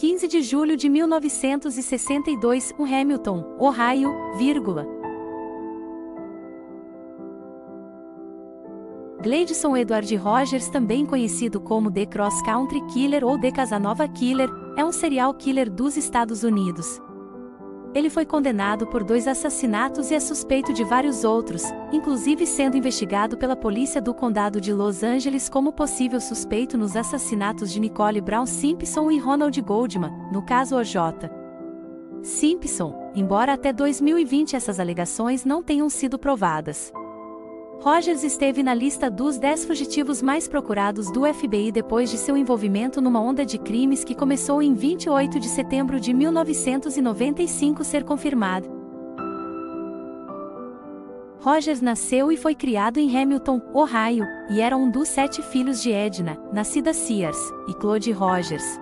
15 de julho de 1962, Hamilton, Ohio, vírgula. Gleidson Edward Rogers, também conhecido como The Cross Country Killer ou The Casanova Killer, é um serial killer dos Estados Unidos. Ele foi condenado por 2 assassinatos e é suspeito de vários outros, inclusive sendo investigado pela polícia do condado de Los Angeles como possível suspeito nos assassinatos de Nicole Brown Simpson e Ronald Goldman, no caso O.J. Simpson, embora até 2020 essas alegações não tenham sido provadas. Rogers esteve na lista dos 10 fugitivos mais procurados do FBI depois de seu envolvimento numa onda de crimes que começou em 28 de setembro de 1995 ser confirmado. Rogers nasceu e foi criado em Hamilton, Ohio, e era um dos 7 filhos de Edna, nascida Sears, e Claude Rogers.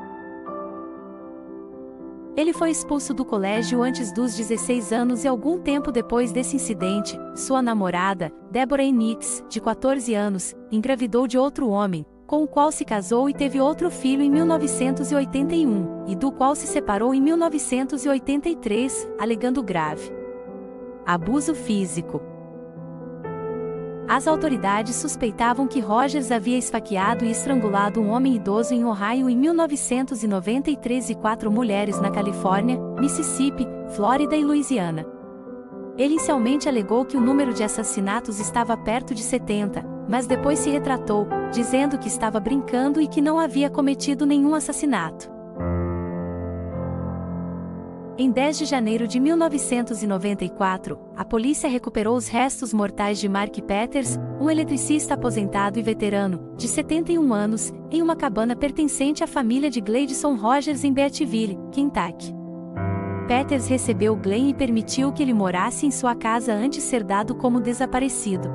Ele foi expulso do colégio antes dos 16 anos e algum tempo depois desse incidente, sua namorada, Deborah Nix, de 14 anos, engravidou de outro homem, com o qual se casou e teve outro filho em 1981, e do qual se separou em 1983, alegando grave abuso físico. As autoridades suspeitavam que Rogers havia esfaqueado e estrangulado um homem idoso em Ohio em 1993 e 4 mulheres na Califórnia, Mississippi, Flórida e Louisiana. Ele inicialmente alegou que o número de assassinatos estava perto de 70, mas depois se retratou, dizendo que estava brincando e que não havia cometido nenhum assassinato. Em 10 de janeiro de 1994, a polícia recuperou os restos mortais de Mark Peters, um eletricista aposentado e veterano, de 71 anos, em uma cabana pertencente à família de Gleidson Rogers em Beattville, Kentucky. Peters recebeu Glenn e permitiu que ele morasse em sua casa antes de ser dado como desaparecido.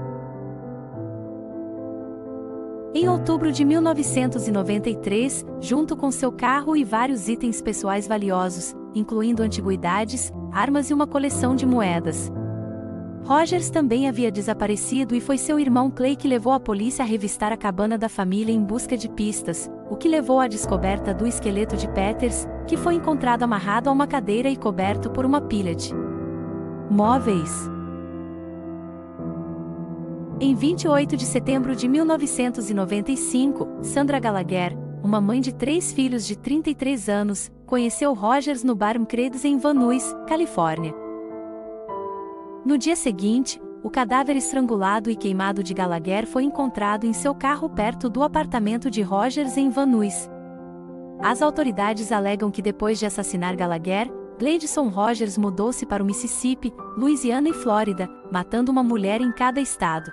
Em outubro de 1993, junto com seu carro e vários itens pessoais valiosos, incluindo antiguidades, armas e uma coleção de moedas, Rogers também havia desaparecido e foi seu irmão Clay que levou a polícia a revistar a cabana da família em busca de pistas, o que levou à descoberta do esqueleto de Peters, que foi encontrado amarrado a uma cadeira e coberto por uma pilha de móveis. Em 28 de setembro de 1995, Sandra Gallagher, uma mãe de 3 filhos de 33 anos, conheceu Rogers no bar Creeds em Van Nuys, Califórnia. No dia seguinte, o cadáver estrangulado e queimado de Gallagher foi encontrado em seu carro perto do apartamento de Rogers em Van Nuys. As autoridades alegam que depois de assassinar Gallagher, Gleidson Rogers mudou-se para o Mississippi, Louisiana e Flórida, matando uma mulher em cada estado.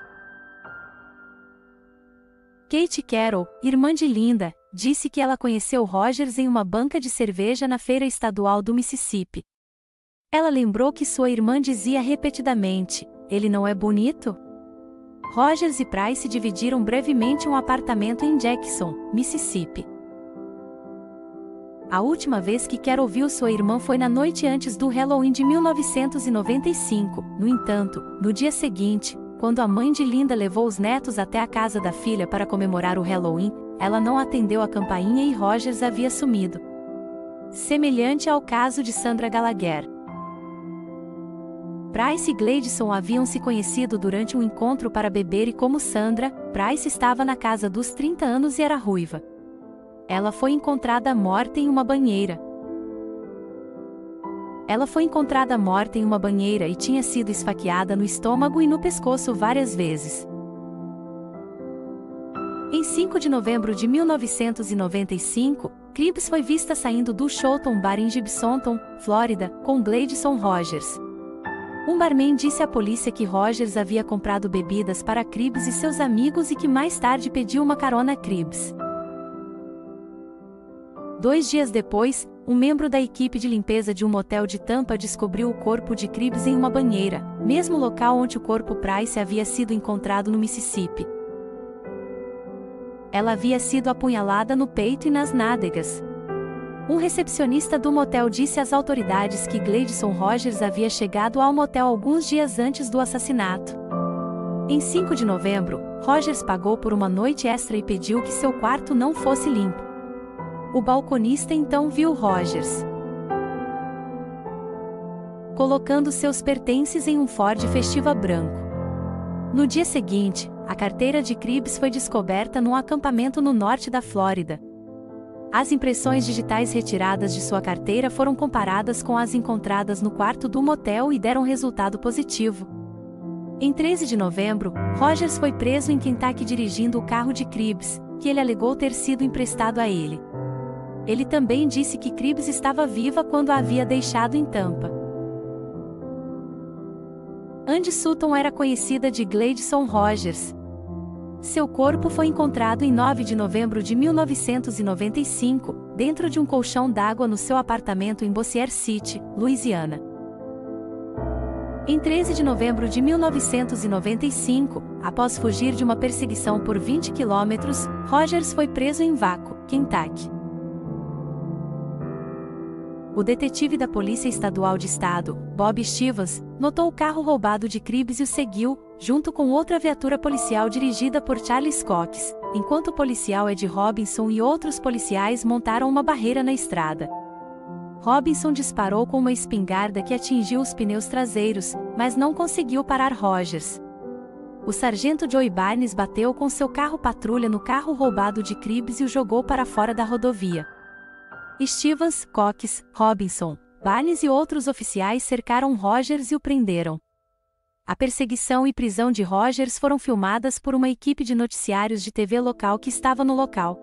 Kate Carroll, irmã de Linda, disse que ela conheceu Rogers em uma banca de cerveja na feira estadual do Mississippi. Ela lembrou que sua irmã dizia repetidamente: "Ele não é bonito?" Rogers e Price dividiram brevemente um apartamento em Jackson, Mississippi. A última vez que Carol viu sua irmã foi na noite antes do Halloween de 1995. No entanto, no dia seguinte, quando a mãe de Linda levou os netos até a casa da filha para comemorar o Halloween, ela não atendeu a campainha e Rogers havia sumido. Semelhante ao caso de Sandra Gallagher. Price e Gleidson haviam se conhecido durante um encontro para beber e como Sandra, Price estava na casa dos 30 anos e era ruiva. Ela foi encontrada morta em uma banheira. E tinha sido esfaqueada no estômago e no pescoço várias vezes. Em 5 de novembro de 1995, Cribbs foi vista saindo do Showton Bar em Gibsonton, Flórida, com Gleidson Rogers. Um barman disse à polícia que Rogers havia comprado bebidas para Cribbs e seus amigos e que mais tarde pediu uma carona a Cribbs. 2 dias depois, um membro da equipe de limpeza de um motel de Tampa descobriu o corpo de Cribbs em uma banheira, mesmo local onde o corpo Price havia sido encontrado no Mississippi. Ela havia sido apunhalada no peito e nas nádegas. Um recepcionista do motel disse às autoridades que Gleidson Rogers havia chegado ao motel alguns dias antes do assassinato. Em 5 de novembro, Rogers pagou por uma noite extra e pediu que seu quarto não fosse limpo. O balconista então viu Rogers colocando seus pertences em um Ford Festiva branco. No dia seguinte, a carteira de Cribbs foi descoberta num acampamento no norte da Flórida. As impressões digitais retiradas de sua carteira foram comparadas com as encontradas no quarto do motel e deram resultado positivo. Em 13 de novembro, Rogers foi preso em Kentucky dirigindo o carro de Cribbs, que ele alegou ter sido emprestado a ele. Ele também disse que Cribbs estava viva quando a havia deixado em Tampa. Andy Sutton era conhecida de Gladson Rogers. Seu corpo foi encontrado em 9 de novembro de 1995, dentro de um colchão d'água no seu apartamento em Bossier City, Louisiana. Em 13 de novembro de 1995, após fugir de uma perseguição por 20 quilômetros, Rogers foi preso em Waco, Kentucky. O detetive da Polícia Estadual de Estado, Bob Stevens, notou o carro roubado de Cribbs e o seguiu, junto com outra viatura policial dirigida por Charles Cox, enquanto o policial Ed Robinson e outros policiais montaram uma barreira na estrada. Robinson disparou com uma espingarda que atingiu os pneus traseiros, mas não conseguiu parar Rogers. O sargento Joey Barnes bateu com seu carro patrulha no carro roubado de Cribbs e o jogou para fora da rodovia. Stevens, Cox, Robinson, Barnes e outros oficiais cercaram Rogers e o prenderam. A perseguição e prisão de Rogers foram filmadas por uma equipe de noticiários de TV local que estava no local.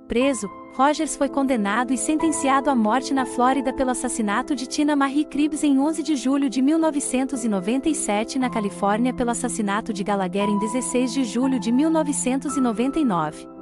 Preso, Rogers foi condenado e sentenciado à morte na Flórida pelo assassinato de Tina Marie Cribbs em 11 de julho de 1997 e na Califórnia pelo assassinato de Gallagher em 16 de julho de 1999.